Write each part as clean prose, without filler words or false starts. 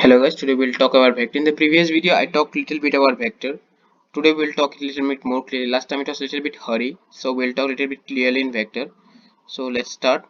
Hello guys, today we'll talk about vector. In the previous video I talked little bit about vector. Today we'll talk a little bit more clearly. Last time it was a little bit hurry, so we'll talk a little bit clearly in vector. So let's start.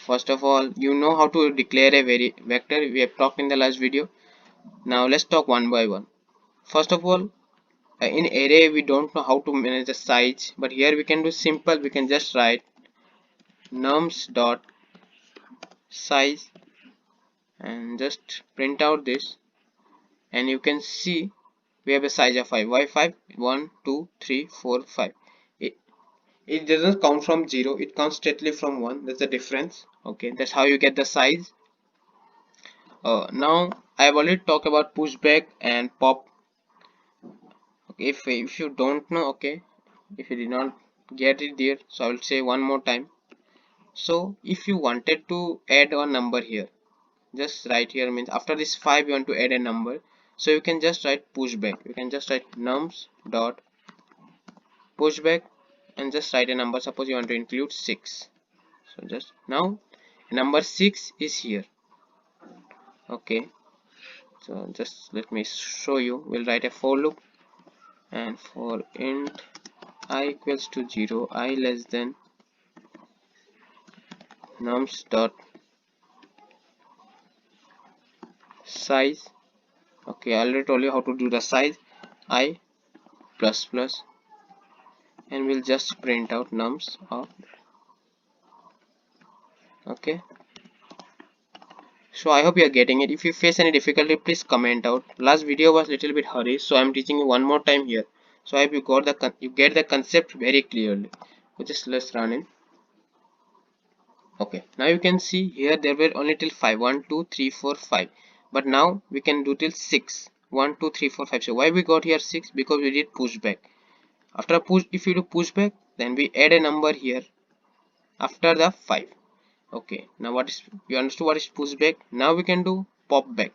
First of all, you know how to declare a vector. We have talked in the last video. Now let's talk one by one. First of all, in array we don't know how to manage the size, but here we can do simple. We can just write nums dot size and just print out this, and you can see we have a size of 5. Why 5? 1 2 3 4 5. It doesn't count from 0, it counts straightly from 1. That's the difference. Okay, that's how you get the size. Now I have already talked about pushback and pop. Okay, if you don't know, okay, if you did not get it there, so I will say one more time. So if you wanted to add a number here, just write here, means after this 5 you want to add a number, so you can just write pushback. You can just write nums dot pushback and just write a number. Suppose you want to include 6, so just now number 6 is here. Okay, so just let me show you. We'll write a for loop, and for int I equals to 0, I less than nums dot size. Okay, I already told you how to do the size, I plus plus, and we'll just print out nums of. Okay, so I hope you are getting it. If you face any difficulty, please comment out. Last video was little bit hurry, so I'm teaching you one more time here. So I hope you get the concept very clearly. So just let's run it. Okay, now you can see here there were only till 5, 1 2 3 4 5, but now we can do till 6, 1 2 3 4 5. So why we got here 6? Because we did pushback. After push, if you do pushback, then we add a number here after the 5. Okay, now what is, you understood what is pushback? Now we can do pop back.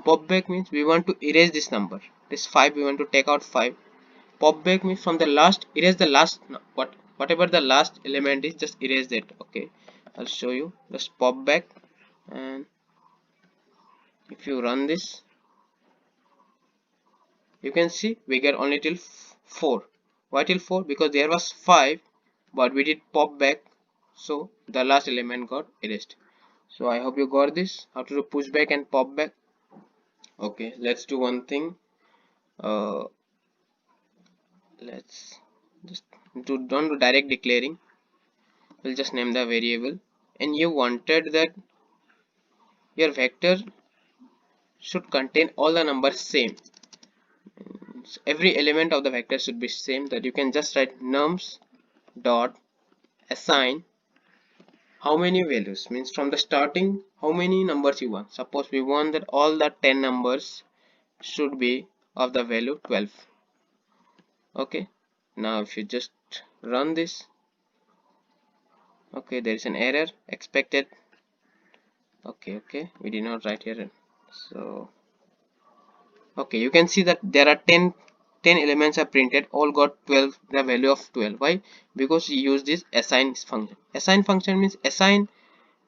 Pop back means we want to erase this number, this 5, we want to take out 5. Pop back means from the last, erase the last, whatever the last element is, just erase that. Okay, I'll show you. Just pop back, and if you run this, you can see we get only till 4. Why till 4? Because there was 5, but we did pop back, so the last element got erased. So I hope you got this, how to do pushback and pop back. Okay, let's do one thing. uh, let's just don't do direct declaring. We'll just name the variable, and you wanted that your vector should contain all the numbers same. So every element of the vector should be same, that you can just write nums dot assign how many values, means from the starting how many numbers you want. Suppose we want that all the 10 numbers should be of the value 12. Okay, now if you just run this, okay, there is an error expected. Okay, we did not write here. So okay, you can see that there are 10 elements are printed, all got 12, the value of 12. Why? Because we use this assign function. Assign function means assign,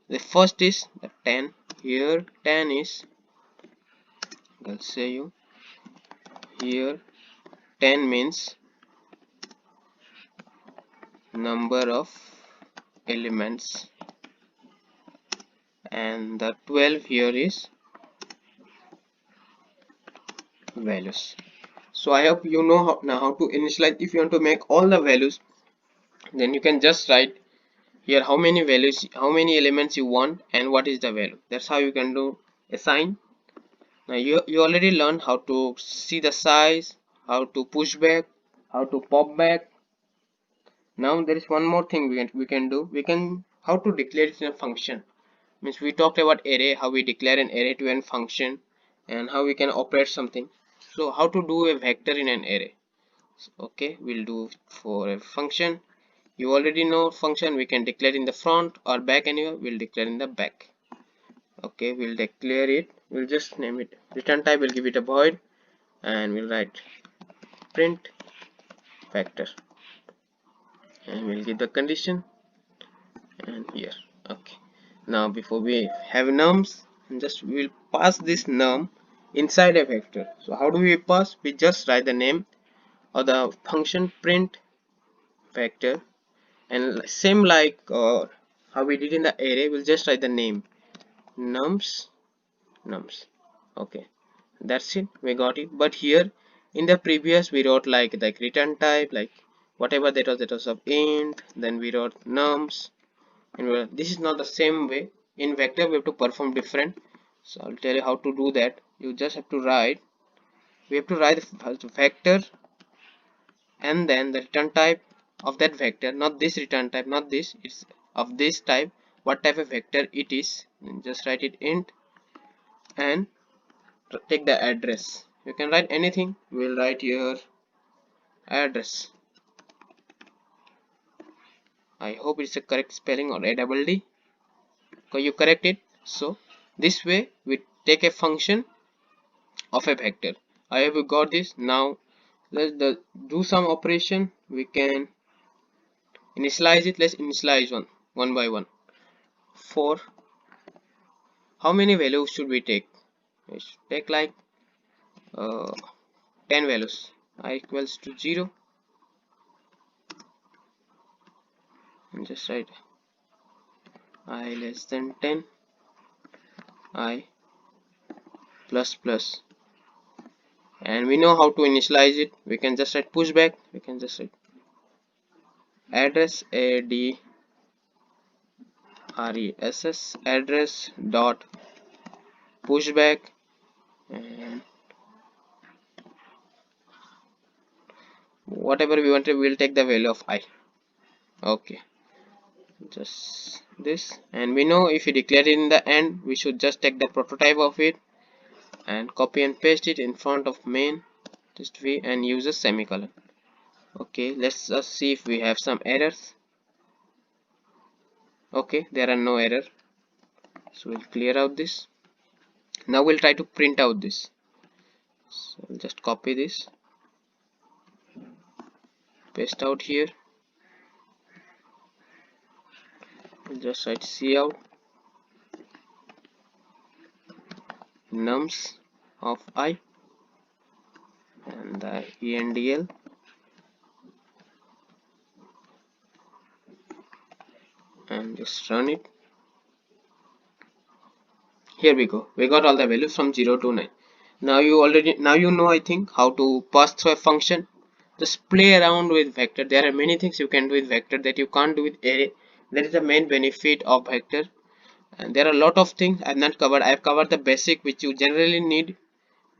the first is the 10. Here 10 is, I'll say you, here 10 means number of elements, and the 12 here is values. So I hope you know now how to initialize. If you want to make all the values, then you can just write here how many values, how many elements you want, and what is the value. That's how you can do assign. Now you already learned how to see the size, how to push back, how to pop back. Now there is one more thing we can do. We can, how to declare it in a function. Means we talked about array, how we declare an array to an function, and how we can operate something. So how to do a vector in an array. So, okay, we'll do for a function. You already know function, we can declare in the front or back, anywhere we'll declare in the back. Okay, we'll declare it, we'll just name it return type, we'll give it a void, and we'll write print vector, and we'll give the condition, and here. Okay, now before we have nums, and just we will pass this num inside a vector. So how do we pass? We just write the name of the function print vector, and same like how we did in the array, we'll just write the name nums. Okay, that's it, we got it. But here in the previous we wrote like return type, like whatever that was of int, then we wrote nums, and this is not the same way. In vector we have to perform different, so I'll tell you how to do that. You just have to write, we have to write the vector and then the return type of that vector, not this return type, not this, it's of this type, what type of vector it is, and just write it int and take the address. You can write anything, we'll write here address. I hope it's a correct spelling, or a double d, because you correct it. So this way we take a function of a vector. I have got this. Now let's do some operation. We can initialize it. Let's initialize one by one. For how many values should we take? We should take like uh, 10 values. I equals to 0, and just write I less than 10, I plus plus, and we know how to initialize it. We can just write pushback. We can just write address, address address dot pushback, and whatever we wanted, we'll take the value of I. Okay, just this, and we know if we declare it in the end, we should just take the prototype of it and copy and paste it in front of main, just v, and use a semicolon. Okay, let's just see if we have some errors. Okay, there are no error, so we'll clear out this. Now we'll try to print out this. So we'll just copy this, paste out here, we'll just write cout nums of I and the endl, and just run it. Here we go, we got all the values from 0 to 9. Now you know, I think, how to pass through a function. Just play around with vector. There are many things you can do with vector that you can't do with array. That is the main benefit of vector, and there are a lot of things I've not covered. I've covered the basic which you generally need,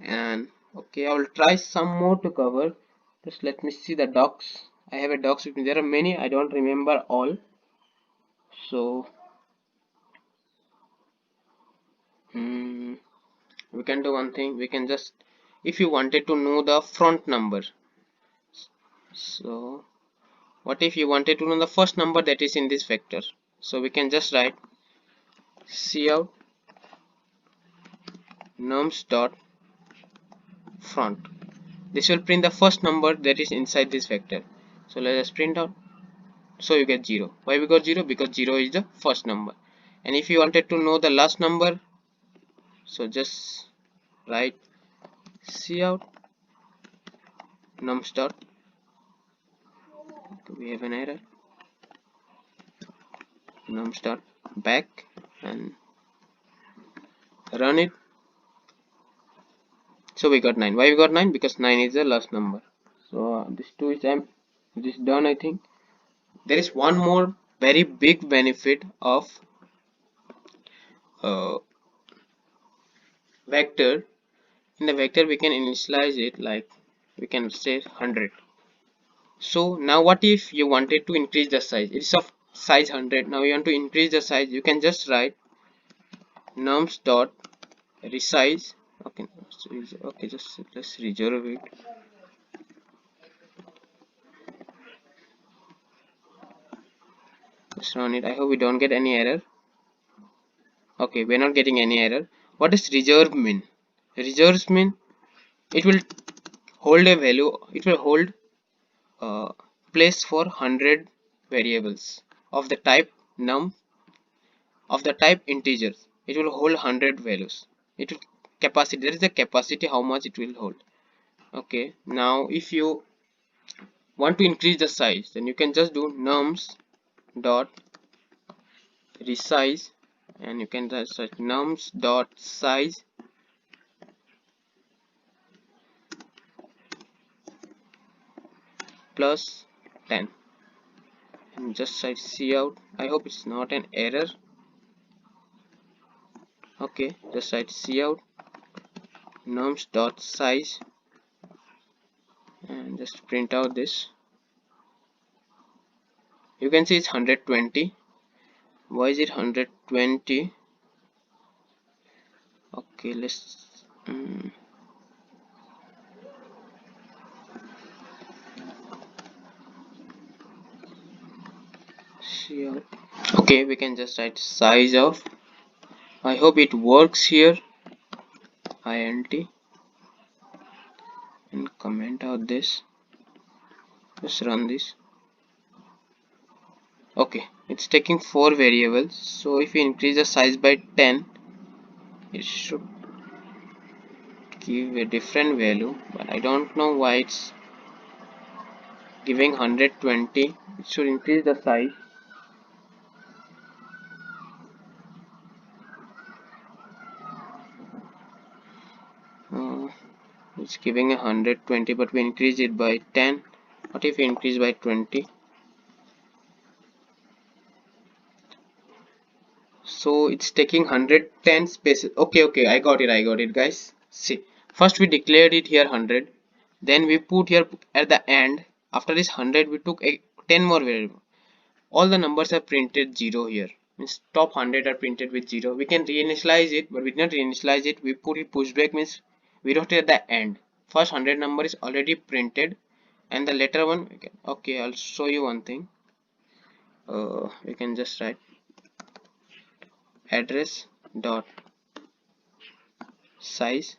and okay, I will try some more to cover. Just let me see the docs. I have a docs with me. There are many, I don't remember all. So we can do one thing. We can just, if you wanted to know the front number, so what if you wanted to know the first number that is in this vector? So we can just write cout nums dot front. This will print the first number that is inside this vector. So let us print out. So you get 0. Why we got 0? Because 0 is the first number. And if you wanted to know the last number, so just write cout nums dot, we have an error, nums dot back, and run it. So we got 9. Why we got 9? Because 9 is the last number. So this 2 is this done, I think. There is one more very big benefit of vector. In the vector we can initialize it, like we can say 100. So now what if you wanted to increase the size? It's of size 100. Now you want to increase the size, you can just write nums dot resize. Okay, okay, just let's reserve it. Just run it. I hope we don't get any error. Okay, we're not getting any error. What does reserve mean? Reserves mean it will hold a value, it will hold place for 100 variables of the type num, of the type integers. it will hold 100 values. It will capacity, there is the capacity how much it will hold. Okay, now if you want to increase the size, then you can just do nums dot resize, and you can just search nums dot size plus 10 and just type cout. I hope it's not an error. Okay, just type cout nums dot size and just print out this. You can see it's 120. Why is it 120? Okay, let's see out. Okay, we can just write size of. I hope it works here. int and comment out this. Just run this. Okay, it's taking 4 variables, so if we increase the size by 10, it should give a different value, but I don't know why it's giving 120. It should increase the size. It's giving 120, but we increase it by 10. What if we increase by 20? So it's taking 110 spaces. Okay, I got it guys. See, first we declared it here 100, then we put here at the end, after this 100 we took 10 more variable. All the numbers are printed 0 here, means top 100 are printed with 0. We can reinitialize it, but we did not reinitialize it. We put it pushback, means we wrote it at the end. First 100 number is already printed, and the later one we can, okay, I'll show you one thing. We can just write address dot size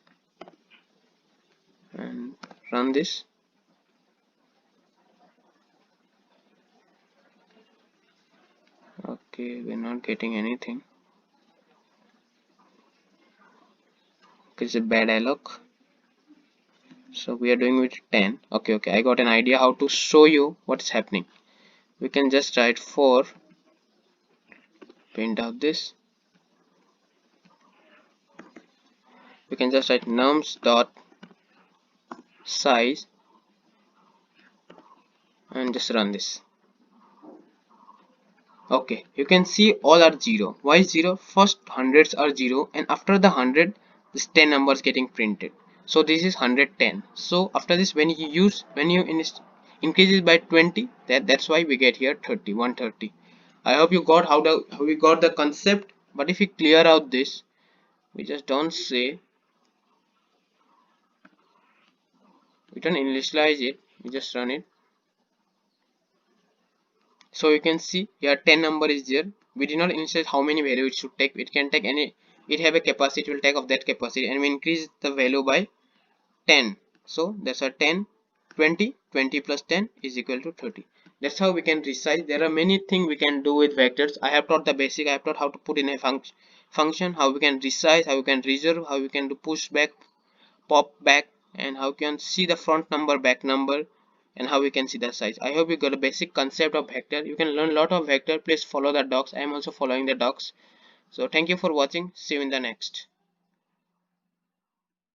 and run this. Okay, we're not getting anything. It's a bad dialog, so we are doing with 10. Okay, I got an idea how to show you what's happening. We can just write for print out this. We can just write nums dot size and just run this. Okay, you can see all are 0. Why 0? First hundreds are 0, and after the 100 this 10 numbers getting printed. So this is 110. So after this, when you increase it by 20, that's why we get here 30, 130. I hope you got how we got the concept. But if we clear out this, we just don't say, we don't initialize it, we just run it. So you can see here 10 number is there. We did not initialize how many value it should take. It can take any, it have a capacity, it will take of that capacity, and we increase the value by 10. So that's a 10, 20, 20 plus 10 is equal to 30. That's how we can resize. There are many things we can do with vectors. I have taught the basic. I have taught how to put in a function, how we can resize, how we can reserve, how we can do push back, pop back, and how we can see the front number, back number, and how we can see the size. I hope you got a basic concept of vector. You can learn a lot of vector. Please follow the docs. I am also following the docs. So thank you for watching. See you in the next.